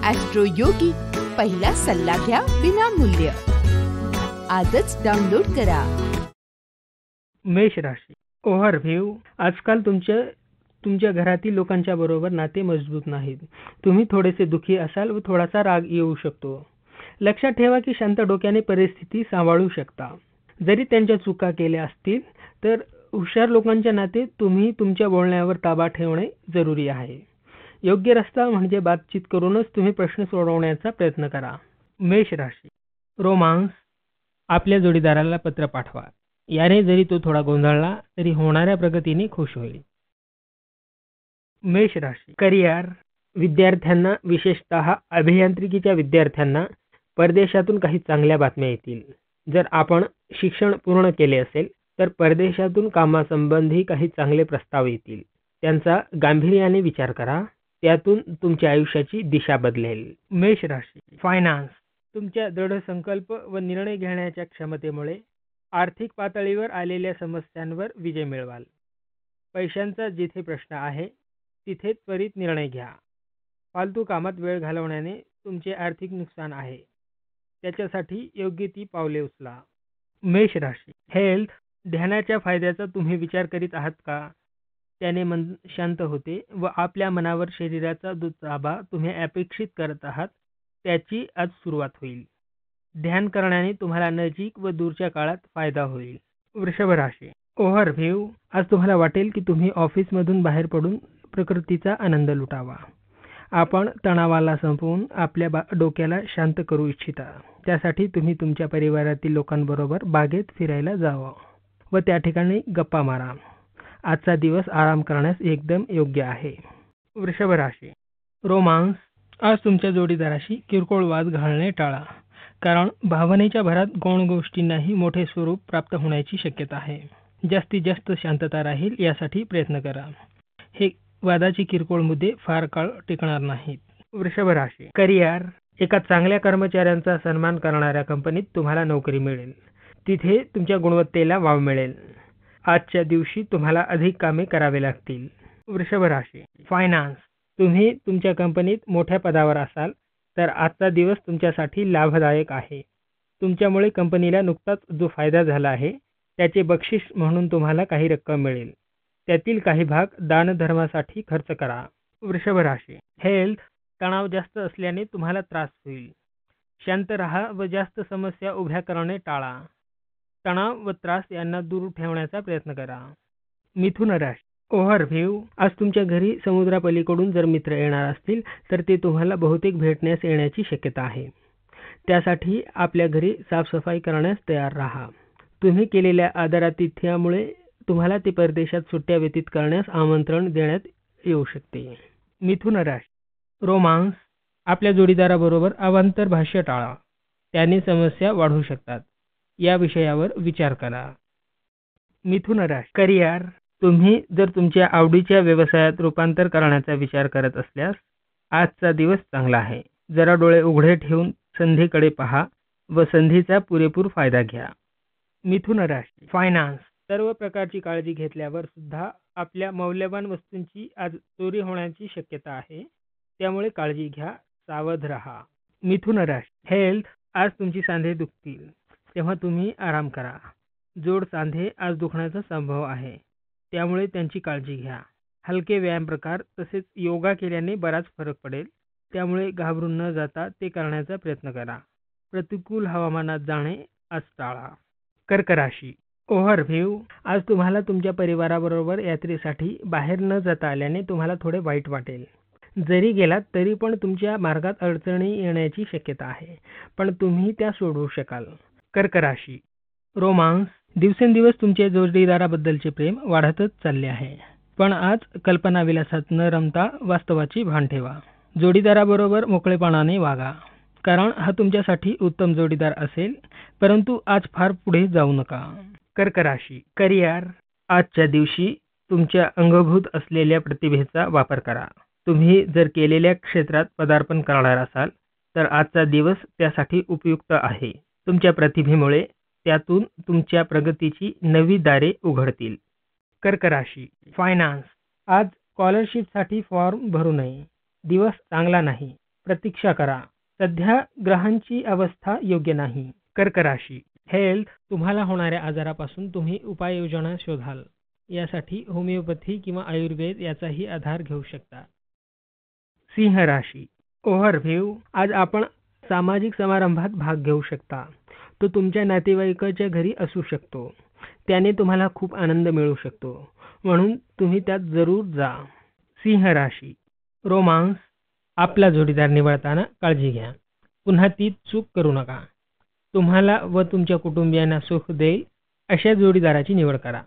Austro योगी, पहिला सल्ला घ्या विनामूल्य. आजच डाउनलोड करा. मेष राशी. ओव्हरव्ह्यू. आजकाल तुमच्या घरातील लोकांच्या बरोबर नाते मजबूत नाहीत. तुम्ही थोडेसे दुःखी असाल व थोडासा राग येऊ शकतो. लक्षात ठेवा की शांत डोक्याने परिस्थिती सांभाळू शकता. जरी त्यांच्या चुका केल्या असतील तर हुशार लोकांच्या नाते तुम्ही तुमच्या बोलण्यावर ताबा ठेवणे जरुरी आहे. योग्य रस्ता म्हणजे बातचीत करूनच तुम्ही प्रश्न सोडवण्याचा प्रयत्न करा. मेष राशी. रोमांस. आपल्या जोडीदाराला पत्र पाठवा. याने जरी तो थोडा गोंधळला तरी होणाऱ्या प्रगतीने खुश होईल. मेष राशी. करिअर. विद्यार्थ्यांना, विशेषतः अभियांत्रिकीच्या विद्यार्थ्यांना परदेशातून काही चांगल्या बातम्या येतील. जर आपण शिक्षण पूर्ण केले असेल तर परदेशातून कामासंबंधी काही चांगले प्रस्ताव येतील. त्यांचा गांभीर्याने विचार करा. त्यातून तुमच्या आयुष्याची दिशा बदलेल. मेष राशी. फायनान्स. तुमच्या दृढ संकल्प व निर्णय घेण्याच्या क्षमतेमुळे आर्थिक पातळीवर आलेल्या समस्यांवर विजय मिळवाल. पैशांचा जिथे प्रश्न आहे तिथे त्वरित निर्णय घ्या. फालतू कामात वेळ घालवण्याने तुमचे आर्थिक नुकसान आहे. त्याच्यासाठी योग्य ती पावले उचला. मेष राशी. हेल्थ. ध्यानाच्या फायद्याचा तुम्ही विचार करीत आहात का? त्याने मन शांत होते व आपल्या मनावर शरीराचा जो ताबा तुम्ही अपेक्षित करत आहात त्याची आज सुरुवात होईल. ध्यान करण्याने तुम्हाला नजीक व दूरच्या काळात फायदा होईल. वृषभ राशी. ओव्हरव्ह्यू. आज तुम्हाला वाटेल की तुम्ही ऑफिसमधून बाहेर पडून प्रकृतीचा आनंद लुटावा. आपण तणावाला संपवून आपल्या डोक्याला शांत करू इच्छिता. त्यासाठी तुम्ही तुमच्या परिवारातील लोकांबरोबर बागेत फिरायला जावं व त्या ठिकाणी गप्पा मारा. आजचा दिवस आराम करण्यास एकदम योग्य आहे. वृषभ राशी. रोमांस. आज तुमच्या जोडीदाराशी किरकोळ वाद घालणे टाळा, कारण भावनेच्या भरात गौण गोष्टींनाही मोठे स्वरूप प्राप्त होण्याची शक्यता आहे. जास्तीत जास्त शांतता राहील यासाठी प्रयत्न करा. हे वादाचे किरकोळ मुद्दे फार काळ टिकणार नाहीत. वृषभ राशी. करिअर. एका चांगल्या कर्मचाऱ्यांचा सन्मान करणाऱ्या कंपनीत तुम्हाला नोकरी मिळेल. तिथे तुमच्या गुणवत्तेला वाव मिळेल. आजच्या दिवशी तुम्हाला अधिक कामे करावे लागतील. वृषभ राशी. फायनान्स. तुम्ही तुमच्या कंपनीत मोठ्या पदावर असाल तर आजचा दिवस तुमच्यासाठी लाभदायक आहे. तुमच्यामुळे कंपनीला नुकताच जो फायदा झाला आहे त्याचे बक्षीस म्हणून तुम्हाला काही रक्कम मिळेल. त्यातील काही भाग दानधर्मासाठी खर्च करा. वृषभ राशी. हेल्थ. तणाव जास्त असल्याने तुम्हाला त्रास होईल. शांत राहा व जास्त समस्या उभ्या करणे टाळा. तणाव व त्रास यांना दूर ठेवण्याचा प्रयत्न करा. मिथुन राशी. ओव्हरव्ह्यू. आज तुमच्या घरी समुद्रापलीकडून जर मित्र येणार असतील तर ते तुम्हाला बहुतेक भेटण्यास येण्याची शक्यता आहे. त्यासाठी आपल्या घरी साफसफाई करण्यास तयार राहा. तुम्ही केलेल्या आदरातिथ्यामुळे तुम्हाला ते परदेशात सुट्ट्या व्यतीत करण्यास आमंत्रण देण्यात येऊ शकते. मिथुन राशी. रोमांस. आपल्या जोडीदाराबरोबर अवांतर भाष्य टाळा. त्याने समस्या वाढू शकतात. या विषयावर विचार करा. मिथुन राशी. करिअर. तुम्ही जर तुमच्या आवडीच्या व्यवसायात रूपांतर करण्याचा विचार करत असल्यास आजचा दिवस चांगला आहे. जरा डोळे उघडे ठेवून संधीकडे पहा व संधीचा पुरेपूर फायदा घ्या. मिथुन राशी. फायनान्स. सर्व प्रकारची काळजी घेतल्यावर सुद्धा आपल्या मौल्यवान वस्तूंची आज चोरी होण्याची शक्यता आहे. त्यामुळे काळजी घ्या, सावध राहा. मिथुन राशी. हेल्थ. आज तुमची सांधे दुखतील तेव्हा तुम्ही आराम करा. जोड सांधे आज दुखण्याचा संभव आहे, त्यामुळे त्यांची काळजी घ्या. हलके व्यायाम प्रकार तसेच योगा केल्याने बराच फरक पडेल. त्यामुळे घाबरून न जाता ते करण्याचा प्रयत्न करा. प्रतिकूल हवामानात जाणे आज टाळा. कर्क राशी. ओव्हरव्ह्यू. आज तुम्हाला तुमच्या परिवाराबरोबर यात्रेसाठी बाहेर न जाता आल्याने तुम्हाला थोडे वाईट वाटेल. जरी गेलात तरी पण तुमच्या मार्गात अडचणी येण्याची शक्यता आहे, पण तुम्ही त्या सोडवू शकाल. कर्क राशी. रोमांस. दिवसेंदिवस तुमच्या जोडीदाराबद्दलचे प्रेम वाढतच चालले आहे, पण आज कल्पनाविलासात न रमता वास्तवाची भान ठेवा. जोडीदाराबरोबर मोकळेपणाने वागा, कारण हा तुमच्यासाठी उत्तम जोडीदार असेल, परंतु आज फार पुढे जाऊ नका. कर्क राशी. करिअर. आजच्या दिवशी तुमच्या अंगभूत असलेल्या प्रतिभेचा वापर करा. तुम्ही जर केलेल्या क्षेत्रात पदार्पण करणार असाल तर आजचा दिवस त्यासाठी उपयुक्त आहे. तुमच्या प्रतिभेमुळे त्यातून तुमच्या प्रगतीची नवी दारे उघडतील. कर्क राशी. फायनान्स. आज स्कॉलरशिपसाठी फॉर्म भरू नये. दिवस चांगला नाही. प्रतीक्षा करा. सध्या ग्रहांची अवस्था योग्य नाही. कर्क राशी हेल्थ, तुम्हाला होणाऱ्या आजारापासून तुम्ही उपाययोजना शोधाल. यासाठी होमिओपॅथी किंवा आयुर्वेद याचाही आधार घेऊ शकता. सिंह राशी ओव्हरव्ह्यू, आज आपण सामाजिक समारंभात भाग घेऊ शकता. तो तुमच्या नातेवाईकाच्या घरी असू शकतो. त्याने तुम्हाला खूप आनंद मिळू शकतो, म्हणून तुम्ही त्यात जरूर जा. सिंह राशी रोमांस, आपला जोडीदार निवडताना काळजी घ्या. पुन्हा ती चूक करू नका. तुम्हाला व तुमच्या कुटुंबियांना सुख देईल अशा जोडीदाराची निवड करा.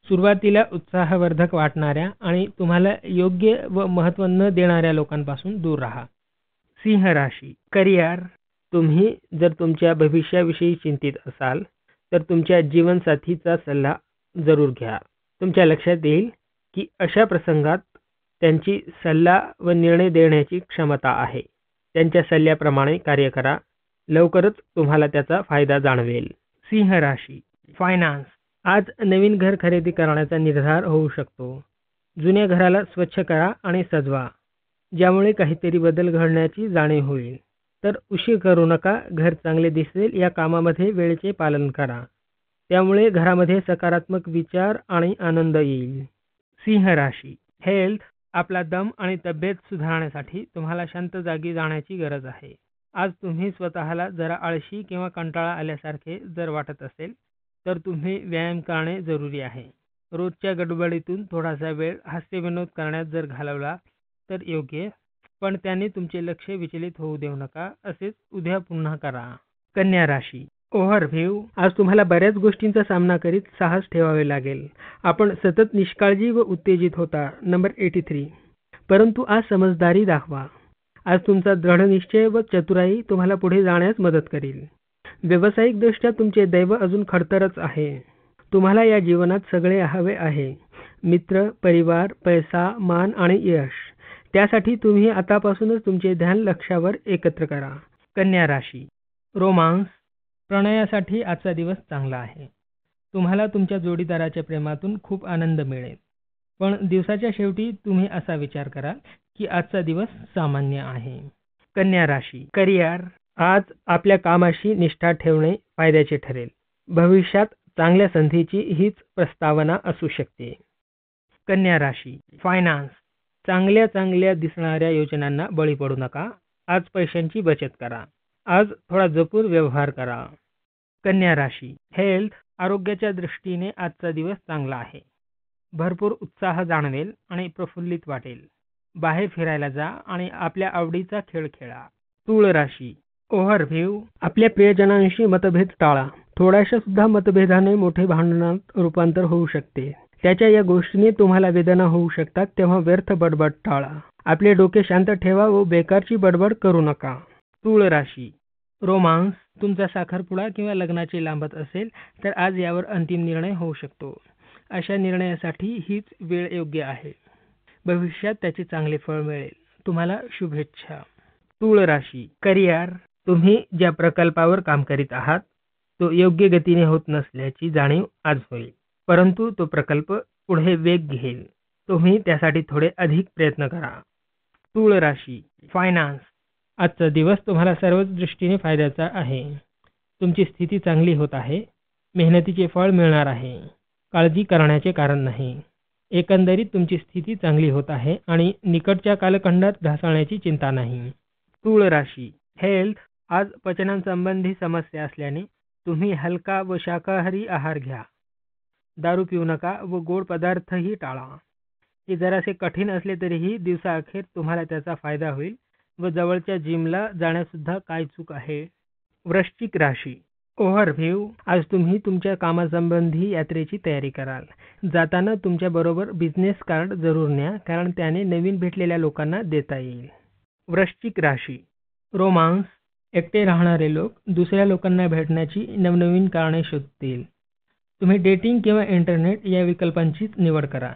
सुरुवातीला उत्साहवर्धक वाटणाऱ्या आणि तुम्हाला योग्य व महत्त्व न देणाऱ्या लोकांपासून दूर राहा. सिंह राशी करिअर, तुम्ही जर तुमच्या भविष्याविषयी चिंतित असाल तर तुमच्या जीवनसाथीचा सल्ला जरूर घ्या. तुमच्या लक्षात येईल की अशा प्रसंगात त्यांची सल्ला व निर्णय देण्याची क्षमता आहे. त्यांच्या सल्ल्याप्रमाणे कार्य करा. लवकरच तुम्हाला त्याचा फायदा जाणवेल. सिंह राशी फायनान्स, आज नवीन घर खरेदी करण्याचा निर्धार होऊ शकतो. जुन्या घराला स्वच्छ करा आणि सजवा, ज्यामुळे काहीतरी बदल घडण्याची जाणीव होईल. तर उशीर करू नका. घर चांगले दिसेल या कामामध्ये वेळेचे पालन करा. त्यामुळे घरामध्ये सकारात्मक विचार आणि आनंद येईल. सिंह राशी हेल्थ, आपला दम आणि तब्येत सुधारण्यासाठी तुम्हाला शांत जागी जाण्याची गरज आहे. आज तुम्ही स्वतःला जरा आळशी किंवा कंटाळा आल्यासारखे जर वाटत असेल तर तुम्ही व्यायाम करणे जरुरी आहे. रोजच्या गडबडीतून थोडासा वेळ हास्यविनोद करण्यात जर घालवला तर योग्य, पण त्याने तुमचे लक्ष विचलित होऊ देऊ नका. असेच उद्या पुन्हा करा. कन्या राशी ओव्हरव्ह्यू, आज तुम्हाला बऱ्याच गोष्टींचा सामना करीत साहस ठेवावे लागेल. आपण सतत निष्काळजी व उत्तेजित होता. नंबर 83. परंतु आज समजदारी दाखवा. आज तुमचा दृढनिश्चय व चतुराई तुम्हाला पुढे जाण्यास मदत करेल. व्यावसायिकदृष्ट्या तुमचे दैव अजून खडतरच आहे. तुम्हाला या जीवनात सगळे हवे आहे. मित्र, परिवार, पैसा, मान आणि यश. त्यासाठी तुम्ही आतापासूनच तुमचे ध्यान लक्ष्यावर एकत्र करा. कन्या राशी रोमांस, प्रणयासाठी आजचा दिवस चांगला आहे. तुम्हाला तुमच्या जोडीदाराच्या प्रेमातून खूप आनंद मिळेल. पण दिवसाच्या शेवटी तुम्ही असा विचार कराल की आजचा दिवस सामान्य आहे. कन्या राशी करिअर, आज आपल्या कामाशी निष्ठा ठेवणे फायद्याचे ठरेल. भविष्यात चांगल्या संधीची हीच प्रस्तावना असू शकते. कन्या राशी फायनान्स, चांगल्या चांगल्या दिसणाऱ्या योजनांना बळी पडू नका. आज पैशांची बचत करा. आज थोडा जपून व्यवहार करा. कन्या राशी हेल्थ, आरोग्याच्या दृष्टीने आजचा दिवस चांगला आहे. भरपूर उत्साह जाणवेल आणि प्रफुल्लित वाटेल. बाहेर फिरायला जा आणि आपल्या आवडीचा खेळ खेळा. तूळ राशी ओव्हरव्ह्यू, आपल्या प्रियजनांशी मतभेद टाळा. थोड्याशा सुद्धा मतभेदाने मोठे भांडणात रूपांतर होऊ शकते. त्याच्या या गोष्टीने तुम्हाला वेदना होऊ शकतात. तेव्हा व्यर्थ बडबड टाळा. आपले डोके शांत ठेवा व बेकारची बडबड करू नका. तूळ राशी रोमांस, तुमचा साखरपुडा किंवा लग्नाची लांबत असेल तर आज यावर अंतिम निर्णय होऊ शकतो. अशा निर्णयासाठी हीच वेळ योग्य आहे. भविष्यात त्याचे चांगले फळ मिळेल. तुम्हाला शुभेच्छा. तूळ राशी करिअर, तुम्ही ज्या प्रकल्पावर काम करीत आहात तो योग्य गतीने होत नसल्याची जाणीव आज होईल. परंतु तो प्रकल्प पुढे वेग घेईल. तुम्ही त्यासाठी थोडे अधिक प्रयत्न करा. तूळ राशी फायनान्स, आजचा दिवस तुम्हाला सर्वच दृष्टीने फायद्याचा आहे. तुमची स्थिती चांगली होत आहे. मेहनतीचे फळ मिळणार आहे. काळजी करण्याचे कारण नाही. एकंदरीत तुमची स्थिती चांगली होत आहे आणि निकटच्या कालखंडात ढासळण्याची चिंता नाही. तूळ राशी हेल्थ, आज पचनासंबंधी समस्या असल्याने तुम्ही हलका व शाकाहारी आहार घ्या. दारू पिऊ नका व गोड पदार्थही टाळा. हे जरासे कठीण असले तरीही दिवसाअखेर तुम्हाला त्याचा फायदा होईल व जवळच्या जिमला जाण्यासुद्धा काय चूक आहे. वृश्चिक राशी ओव्हरव्ह्यू, आज तुम्ही तुमच्या कामासंबंधी यात्रेची तयारी कराल. जाताना तुमच्या बरोबर बिझनेस कार्ड जरूर न्या, कारण त्याने नवीन भेटलेल्या लोकांना देता येईल. वृश्चिक राशी रोमांस, एकटे राहणारे लोक दुसऱ्या लोकांना भेटण्याची नवनवीन कारणे शोधतील. तुम्ही डेटिंग किंवा इंटरनेट या विकल्पांचीच निवड करा.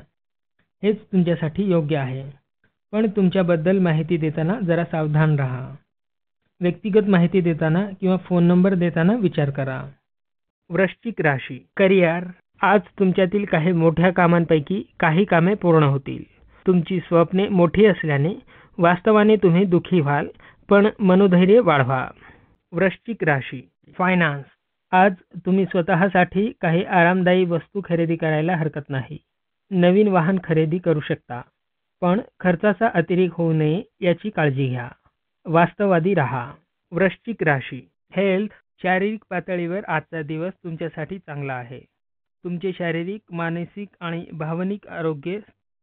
हेच तुमच्यासाठी योग्य आहे. पण तुमच्याबद्दल माहिती देताना जरा सावधान राहा. व्यक्तिगत माहिती देताना किंवा फोन नंबर देताना विचार करा. वृश्चिक राशी करिअर, आज तुमच्यातील काही मोठ्या कामांपैकी काही कामे पूर्ण होतील. तुमची स्वप्ने मोठी असल्याने वास्तवाने तुम्ही दुःखी व्हाल, पण मनोधैर्य वाढवा. वृश्चिक राशी. फायनान्स. आज तुम्ही स्वतःसाठी काही आरामदायी वस्तू खरेदी करायला हरकत नाही. नवीन वाहन खरेदी करू शकता, पण खर्चाचा अतिरेक होऊ नये याची काळजी घ्या. वास्तववादी राहा. वृश्चिक राशी. हेल्थ. शारीरिक पातळीवर आजचा दिवस तुमच्यासाठी चांगला आहे. तुमचे शारीरिक, मानसिक आणि भावनिक आरोग्य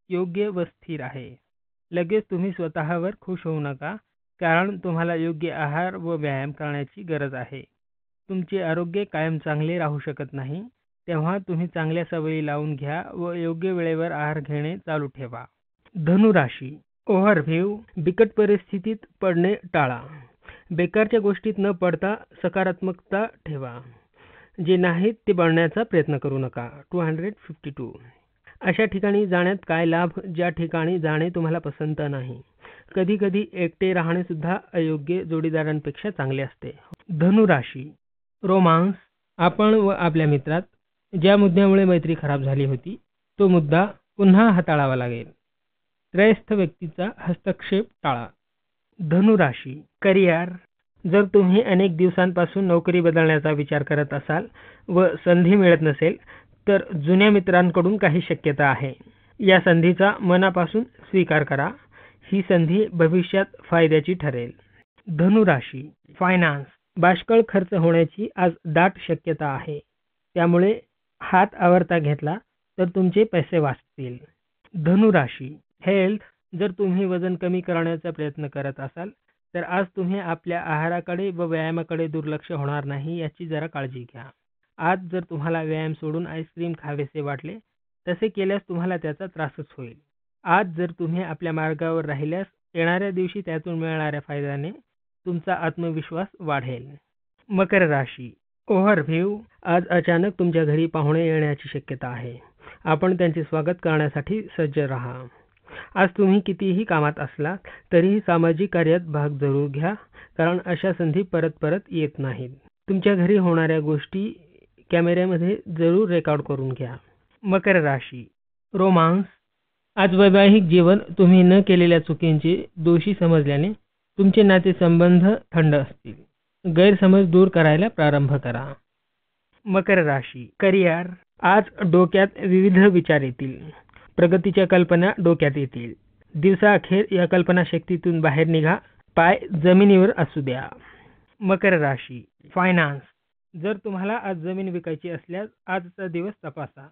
योग्य व स्थिर आहे. लगेच तुम्ही स्वतःवर खुश होऊ नका, कारण तुम्हाला योग्य आहार व व्यायाम करण्याची गरज आहे. तुमचे आरोग्य कायम चांगले राहू शकत नाही, तेव्हा तुम्ही चांगल्या सवयी लावून घ्या व योग्य वेळेवर आहार घेणे चालू ठेवा. धनुराशी. ओव्हरव्ह्यू. बिकट परिस्थितीत पडणे टाळा. बेकारच्या गोष्टीत न पडता सकारात्मकता ठेवा. जे नाहीत ते बनण्याचा प्रयत्न करू नका. 252. अशा ठिकाणी जाण्यात काय लाभ ज्या ठिकाणी जाणे तुम्हाला पसंत नाही. कधी कधी एकटे राहणे सुद्धा अयोग्य जोडीदारांपेक्षा चांगले असते. धनुराशी. रोमांस. आपण व आपल्या मित्रात ज्या मुद्द्यामुळे मैत्री खराब झाली होती तो मुद्दा पुन्हा हाताळावा लागेल. त्रयस्थ व्यक्तीचा हस्तक्षेप टाळा. धनुराशी. करिअर. जर तुम्ही अनेक दिवसांपासून नोकरी बदलण्याचा विचार करत असाल व संधी मिळत नसेल तर जुन्या मित्रांकडून काही शक्यता आहे. या संधीचा मनापासून स्वीकार करा. ही संधी भविष्यात फायद्याची ठरेल. धनुराशी. फायनान्स. बाष्कळ खर्च होण्याची आज दाट शक्यता आहे, त्यामुळे हात आवर्ता घेतला तर तुमचे पैसे वाचतील. धनुराशी. हेल्थ. जर तुम्ही वजन कमी करण्याचा प्रयत्न करत असाल तर आज तुम्ही आपल्या आहाराकडे व व्यायामाकडे दुर्लक्ष होणार नाही याची जरा काळजी घ्या. आज जर तुम्हाला व्यायाम सोडून आईस्क्रीम खावेसे वाटले, तसे केल्यास तुम्हाला त्याचा त्रासच होईल. आज जर तुम्ही आपल्या मार्गावर राहिल्यास येणाऱ्या दिवशी त्यातून मिळणाऱ्या फायद्याने तुमचा आत्मविश्वास वाढेल. मकर राशी. ओव्हरव्ह्यू. आज अचानक तुमच्या घरी पाहुणे येण्याची शक्यता आहे. आपण त्यांचे स्वागत करण्यासाठी सज्ज राहा. आज तुम्ही कितीही कामात असला तरीही सामाजिक कार्यात भाग जरूर घ्या, कारण अशा संधी परत परत येत नाहीत. तुमच्या घरी होणाऱ्या गोष्टी कॅमेऱ्यामध्ये जरूर रेकॉर्ड करून घ्या. मकर राशी. रोमांस. आज वैवाहिक जीवन तुम्ही न केलेल्या चुकींचे दोषी समजल्याने तुमचे नातेसंबंध थंड असतील. गैरसमज दूर करायला प्रारंभ करा. मकर राशी. करिअर. आज डोक्यात विविध विचार येतील. प्रगतीच्या कल्पना डोक्यात येतील. दिवसाअखेर या कल्पनाशक्तीतून बाहेर निघा. पाय जमिनीवर असू द्या. मकर राशी. फायनान्स. जर तुम्हाला आज जमीन विकायची असल्यास आजचा दिवस तपासा.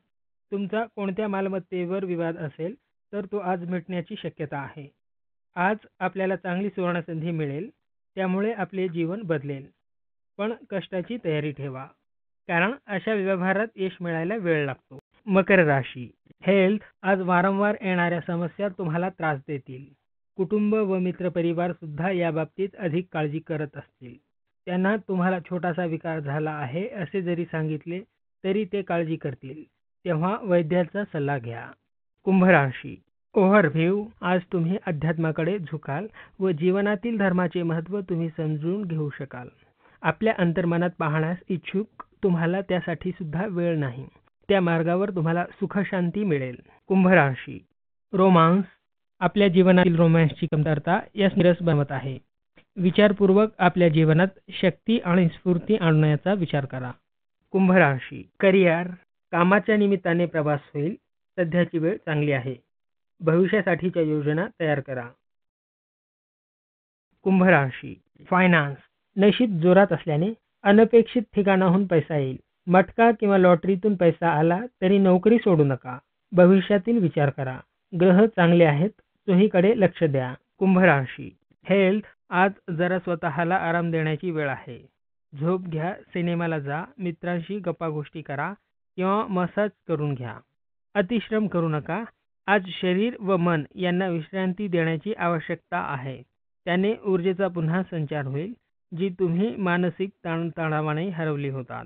तुमचा कोणत्या मालमत्तेवर विवाद असेल तर तो आज मिटण्याची शक्यता आहे. आज आपल्याला चांगली सुवर्णसंधी मिळेल, त्यामुळे आपले जीवन बदलेल. पण कष्टाची तयारी ठेवा, कारण अशा व्यवहारात यश मिळायला वेळ लागतो. मकर राशी. हेल्थ. आज वारंवार येणाऱ्या समस्या तुम्हाला त्रास देतील. कुटुंब व मित्रपरिवार सुद्धा या बाबतीत अधिक काळजी करत असतील. त्यांना तुम्हाला छोटासा विकार झाला आहे असे जरी सांगितले तरी ते काळजी करतील, तेव्हा वैद्याचा सल्ला घ्या. कुंभ राशी. ओव्हरव्ह्यू. आज तुम्ही अध्यात्माकडे झुकाल व जीवनातील धर्माचे महत्त्व तुम्ही समजून घेऊ शकाल. आपल्या अंतर्मनात पाहण्यास इच्छुक तुम्हाला त्यासाठी सुद्धा वेळ नाही. त्या मार्गावर तुम्हाला सुखशांती मिळेल. कुंभ राशी. रोमांस. आपल्या जीवनातील रोमॅन्सची कमतरता यास निरस बनवत आहे. विचारपूर्वक आपल्या जीवनात शक्ती आणि स्फूर्ती आणण्याचा विचार करा. कुंभ राशी. करिअर. कामाच्या निमित्ताने प्रवास होईल. सध्याची वेळ चांगली आहे. भविष्यासाठीच्या योजना तयार करा. कुंभ राशी. फायनान्स. नशीब जोरात असल्याने अनपेक्षित ठिकाणाहून पैसा येईल. मटका किंवा लॉटरीतून पैसा आला तरी नोकरी सोडू नका. भविष्यातील विचार करा. ग्रह चांगले आहेत, चोहीकडे लक्ष द्या. कुंभ राशी. हेल्थ. आज जरा स्वतःला आराम देण्याची वेळ आहे. झोप घ्या, सिनेमाला जा, मित्रांशी गप्पागोष्टी करा किंवा मसाज करून घ्या. अतिश्रम करू नका. आज शरीर व मन यांना विश्रांती देण्याची आवश्यकता आहे. त्याने ऊर्जेचा पुन्हा संचार होईल, जी तुम्ही मानसिक ताणतणावाने हरवली होतात.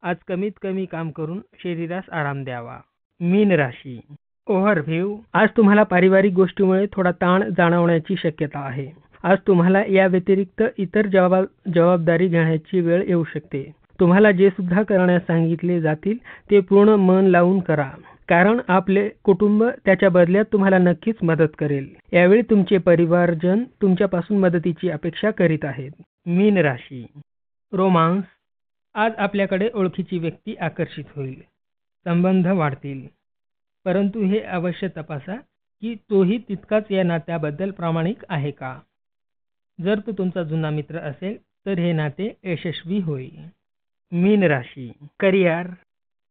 आज कमीत कमी काम करून शरीरास आराम द्यावा. मीन राशी. ओव्हरव्ह्यू. आज तुम्हाला पारिवारिक गोष्टीमुळे थोडा ताण जाणवण्याची शक्यता आहे. आज तुम्हाला या व्यतिरिक्त इतर जबाबदारी घेण्याची वेळ येऊ शकते. तुम्हाला जे सुद्धा करण्यास सांगितले जातील ते पूर्ण मन लावून करा. कारण आपले कुटुंब त्याच्या बदल्यात तुम्हाला नक्कीच मदत करेल. यावेळी तुमचे परिवारजन तुमच्यापासून मदतीची अपेक्षा करीत आहेत. मीन राशी. रोमांस. आज आपल्याकडे ओळखीची व्यक्ती आकर्षित होईल. संबंध वाढतील. परंतु हे अवश्य तपासा की तोही तितकाच या नात्याबद्दल प्रामाणिक आहे का. जर तो तुमचा जुना मित्र असेल तर हे नाते यशस्वी होईल. मीन राशी. करिअर.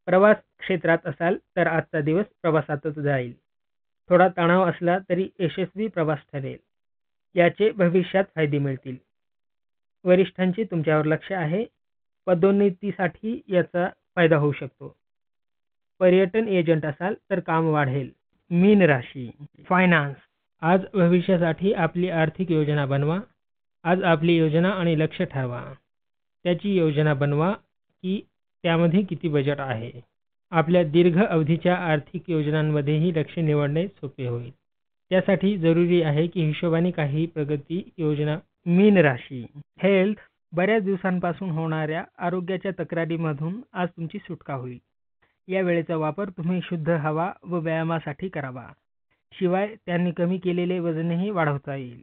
प्रवास क्षेत्रात असाल तर आजचा दिवस प्रवासातच जाईल. थोडा तणाव असला तरी यशस्वी प्रवास ठरेल. याचे भविष्यात फायदे मिळतील. वरिष्ठांचे तुमच्यावर लक्ष आहे. पदोन्नतीसाठी याचा फायदा होऊ शकतो. पर्यटन एजंट असाल तर काम वाढेल. मीन राशी. फायनान्स. आज भविष्यासाठी आपली आर्थिक योजना बनवा. आज आपली योजना आणि लक्ष्य ठरवा. त्याची योजना बनवा की त्यामध्ये किती बजेट आहे. आपल्या दीर्घ अवधीच्या आर्थिक योजनांमध्येही लक्ष्य निवडणे सोपे होईल. त्यासाठी जरुरी आहे की हिशोबाने काही प्रगती योजना. मीन राशी. हेल्थ. बऱ्याच दिवसांपासून होणाऱ्या आरोग्याच्या तक्रारीमधून आज तुमची सुटका होईल. या वेळेचा वापर तुम्ही शुद्ध हवा व व्यायामासाठी करावा. शिवाय त्यांनी कमी केलेले वजनही वाढवता येईल.